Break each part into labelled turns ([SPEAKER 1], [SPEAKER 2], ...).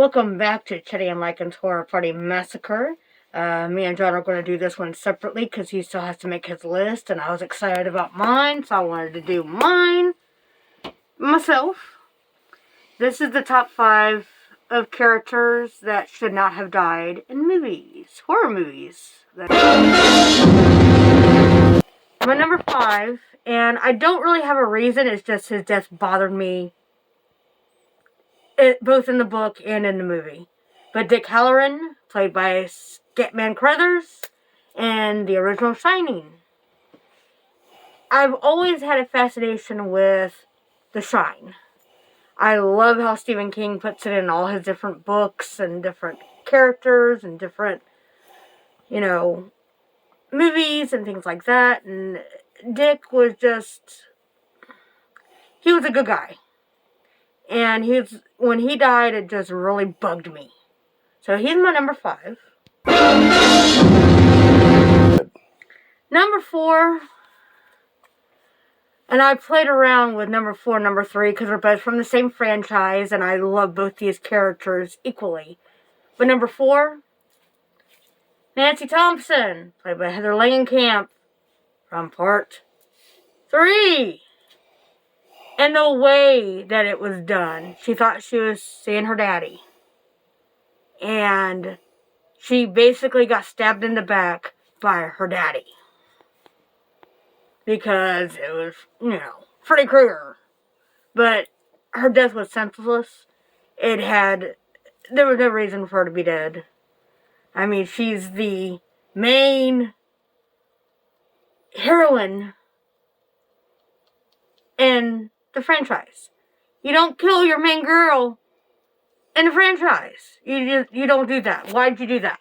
[SPEAKER 1] Welcome back to Chetty and LYCAN'S Horror Party Massacre. Me and John are going to do this one separately because he still has to make his list, and I was excited about mine, so I wanted to do mine myself. This is the top 5 of characters that should not have died in movies, horror movies. My number 5, and I don't really have a reason, it's just his death bothered me. Both in the book and in the movie. But Dick Halloran, played by Scatman Crothers, in the original Shining. I've always had a fascination with The Shine. I love how Stephen King puts it in all his different books and different characters and different, movies and things like that. And Dick was he was a good guy. And when he died, it just really bugged me. So he's my number 5. Number 4, and I played around with number 4 and number 3 because they're both from the same franchise, and I love both these characters equally. But number 4, Nancy Thompson, played by Heather Langenkamp, from part 3. And the way that it was done, she thought she was seeing her daddy. And she basically got stabbed in the back by her daddy. Because it was, Freddy Krueger. But her death was senseless. There was no reason for her to be dead. I mean, she's the main heroine in the franchise. You don't kill your main girl in the franchise. You don't do that. Why'd you do that?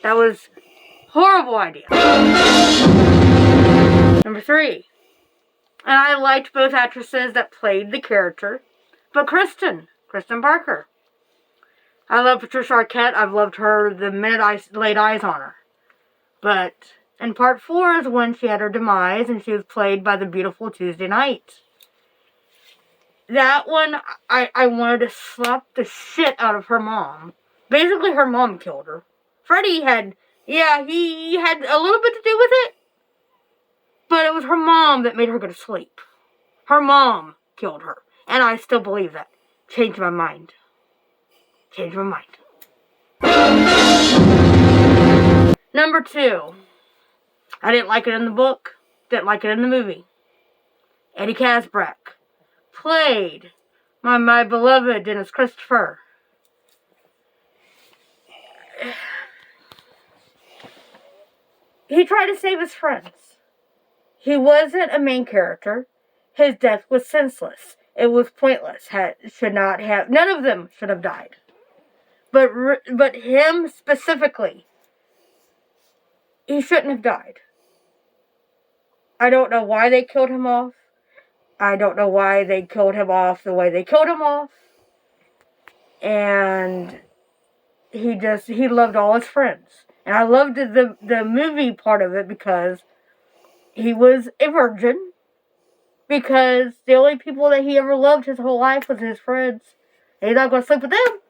[SPEAKER 1] That was a horrible idea. Number 3. And I liked both actresses that played the character. But Kristen Parker. I love Patricia Arquette. I've loved her the minute I laid eyes on her. But in part 4 is when she had her demise, and she was played by the beautiful Tuesday Knight. That one, I wanted to slap the shit out of her mom. Basically, her mom killed her. Freddy he had a little bit to do with it. But it was her mom that made her go to sleep. Her mom killed her. And I still believe that. Changed my mind. Number 2. I didn't like it in the book. Didn't like it in the movie. Eddie Casbrack. Played my beloved Dennis Christopher. He tried to save his friends. He wasn't a main character. His death was senseless. It was pointless. None of them should have died. But him specifically, he shouldn't have died. I don't know why they killed him off. I don't know why they killed him off the way they killed him off. And he loved all his friends. And I loved the movie part of it because he was a virgin. Because the only people that he ever loved his whole life was his friends. And he's not going to sleep with them.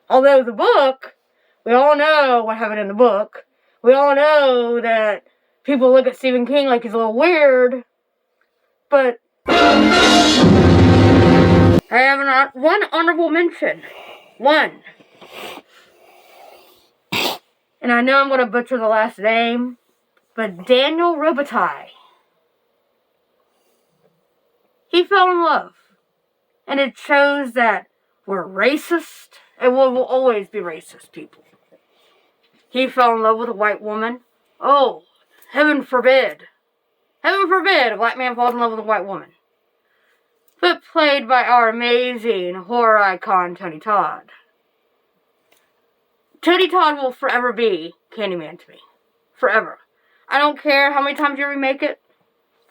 [SPEAKER 1] Although the book, we all know what happened in the book. We all know that people look at Stephen King like he's a little weird. But I have one honorable mention. One. And I know I'm going to butcher the last name. But Daniel Robitaille. He fell in love. And it shows that we're racist. And we'll always be racist people. He fell in love with a white woman. Oh, heaven forbid. Heaven forbid a black man falls in love with a white woman. But played by our amazing horror icon, Tony Todd. Tony Todd will forever be Candyman to me. Forever. I don't care how many times you remake it.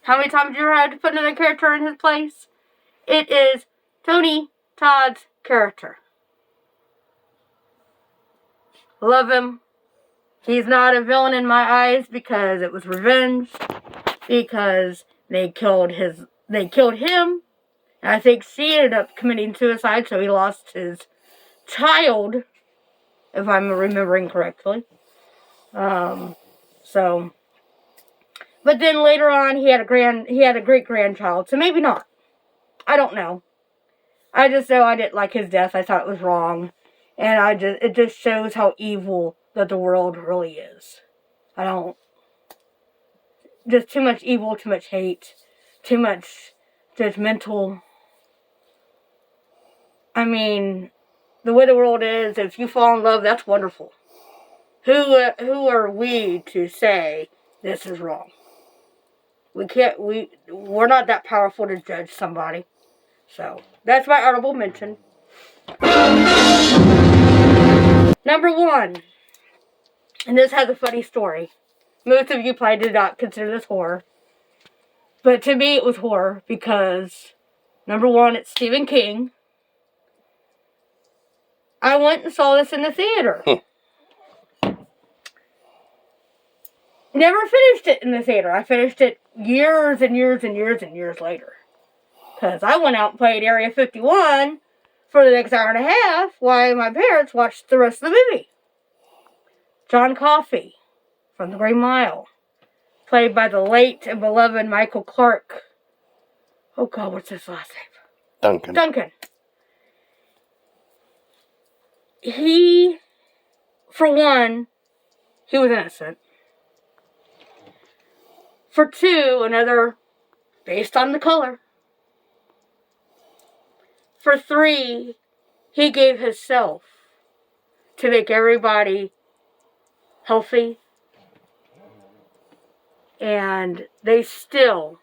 [SPEAKER 1] How many times you had to put another character in his place. It is Tony Todd's character. Love him. He's not a villain in my eyes because it was revenge. Because they killed him. And I think she ended up committing suicide, so he lost his child, if I'm remembering correctly. So, but then later on, he had a great grandchild. So maybe not. I don't know. I just know I didn't like his death. I thought it was wrong, and it just shows how evil that the world really is. Just too much evil, too much hate, too much judgmental. I mean, the way the world is, if you fall in love, that's wonderful. Who are we to say this is wrong? We're not that powerful to judge somebody. So, that's my honorable mention. Number 1. And this has a funny story. Most of you probably did not consider this horror. But to me, it was horror because, number 1, it's Stephen King. I went and saw this in the theater. Never finished it in the theater. I finished it years and years and years and years later. Because I went out and played Area 51 for the next hour and a half while my parents watched the rest of the movie. John Coffey from The Green Mile, played by the late and beloved Michael Clarke. Oh God, what's his last name? Duncan. He, for one, he was innocent. For 2, another based on the color. For 3, he gave himself to make everybody healthy. And they still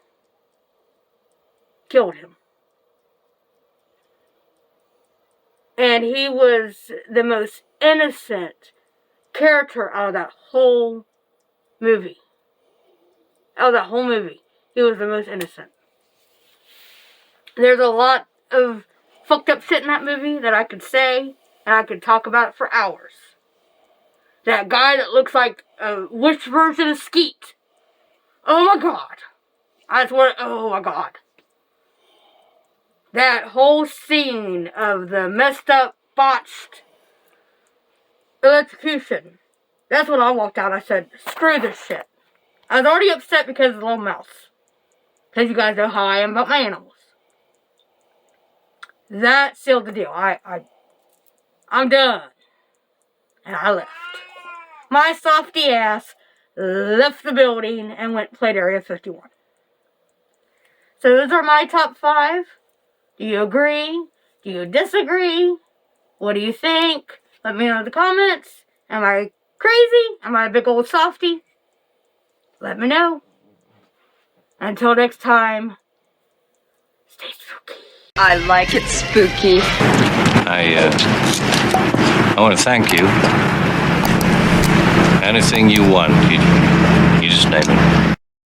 [SPEAKER 1] killed him. And he was the most innocent character out of that whole movie. He was the most innocent. There's a lot of fucked up shit in that movie that I could say, and I could talk about it for hours. That guy that looks like a witch version of Skeet. Oh my God. Oh my God. That whole scene of the messed up, botched electrocution. That's when I walked out. I said, screw this shit. I was already upset because of the little mouse. Because you guys know how I am about my animals. That sealed the deal. I'm done. And I left. My softy ass left the building and went and played Area 51. So those are my top 5. Do you agree? Do you disagree? What do you think? Let me know in the comments. Am I crazy? Am I a big old softy? Let me know. Until next time, stay spooky.
[SPEAKER 2] I like it spooky.
[SPEAKER 3] I want to thank you. Anything you want, you just name it.